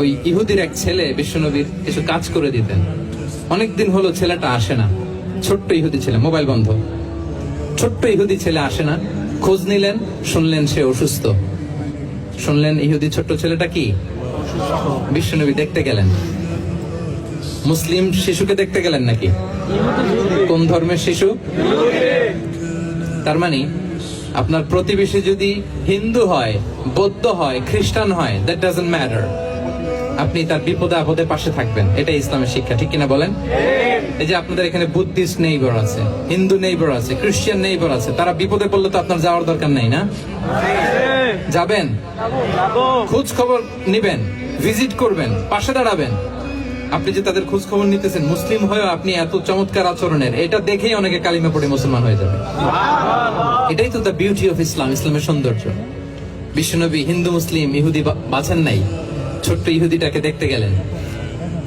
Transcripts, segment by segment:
ওই ইহুদির এক ছেলে বিশ্বনবীর কিছু কাজ করে দিতেন। অনেকদিন হলো ছেলেটা আসে না, ছোট্ট ইহুদি ছেলে, মোবাইল বন্ধ, ছোট্ট ইহুদি ছেলে আসে না। খোঁজ নিলেন, শুনলেন সে অসুস্থ। শুনলেন ইহুদি ছোট্ট ছেলেটা কি বিশ্বনবী দেখতে গেলেন। মুসলিম শিশুকে দেখতে গেলেন নাকি? কোন ধর্মের শিশু? তার মানে আপনার প্রতিবেশী যদি হিন্দু হয়, বৌদ্ধ হয়, খ্রিস্টান হয়, দ্যাট ডাজন্ট ম্যাটার, আপনি তার বিপদে আপদে পাশে থাকবেন। এটাই ইসলামের শিক্ষা, ঠিক কিনা বলেন? এই যে আপনাদের এখানে বুদ্ধিস্ট নেইবার আছে, হিন্দু নেইবার আছে, খ্রিস্টান নেইবার আছে, তারা বিপদে পড়লে তো আপনার যাওয়ার দরকার নেই না? যাবেন, খোঁজ খবর নিবেন, ভিজিট করবেন, পাশে দাঁড়াবেন। আপনি যে তাদের খোঁজ খবর নিতেছেন, মুসলিম হয়েও আপনি এত চমৎকার আচরণের, এটা দেখেই অনেকে কালিমা পড়ে মুসলমান হয়ে যাবে। এটাই তো দ্য বিউটি অফ ইসলাম, ইসলামের সৌন্দর্য। বিশ্বনবী হিন্দু মুসলিম ইহুদি বাছেন নাই, ছোট্ট ইহুদিটাকে দেখতে গেলেন।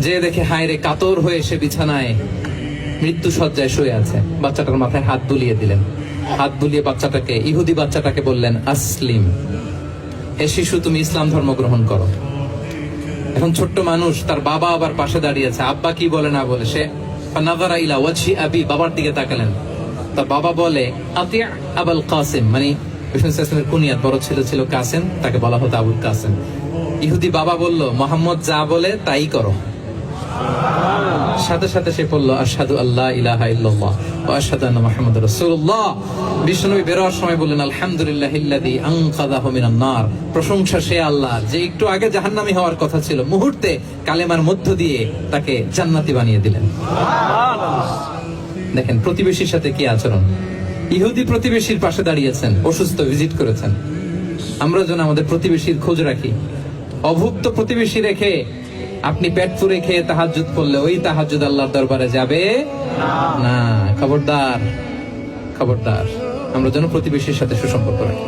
যে দেখে হায় রে, কাতর হয়ে সে বিছানায় মৃত্যু শয্যায় শুয়ে আছে। বাচ্চাটার মাথায় হাত বুলিয়ে দিলেন। হাত বুলিয়ে বাচ্চাটাকে, ইহুদি বাচ্চাটাকে বললেন, আসলিম, হে শিশু, তুমি ইসলাম ধর্ম গ্রহণ করো। এখন ছোট্ট মানুষ, তার বাবা আবার পাশে দাঁড়িয়েছে, আব্বা কি বলে না বলে, সে নাযারা ইলা ওয়াজহি আবি, বাবার দিকে তাকালেন। তার বাবা বলে, আতিয়া আবুল কাসিম, মানে বিষ্ণু ইসলামের কুনিয়াত, বড় ছেলে ছিল কাসেম, তাকে বলা হতো আবুল কাসেম। ইহুদি বাবা বলল, মোহাম্মদ যা বলে তাই করো। সাথে সাথে সে বলল, আশহাদু আল্লা ইলাহা ইল্লাল্লাহ ওয়া আশহাদু আন্না মুহাম্মাদুর রাসূলুল্লাহ। বিশ্বনবী বেরোয়ার সময় বললেন, আলহামদুলিল্লাহিল্লাযী আনকাযাহু মিনান নার, প্রশংসা সে আল্লাহর যে একটু আগে জাহান্নামী হওয়ার কথা ছিল, মুহূর্তে কালেমার মধ্য দিয়ে তাকে জান্নাতি বানিয়ে দিলেন। দেখেন প্রতিবেশীর সাথে কি আচরণ। ইহুদি প্রতিবেশীর পাশে দাঁড়িয়েছেন, অসুস্থ, ভিজিট করেছেন। আমরা যেন আমাদের প্রতিবেশীর খোঁজ রাখি। অভুক্ত প্রতিবেশী রেখে আপনি পেট পুরে খেয়ে তাহাজ্জুদ পড়লে ওই তাহাজ্জুদ আল্লাহর দরবারে যাবে না। খবরদার, খবরদার, আমরা যেন প্রতিবেশীর সাথে সুসম্পর্ক রাখি।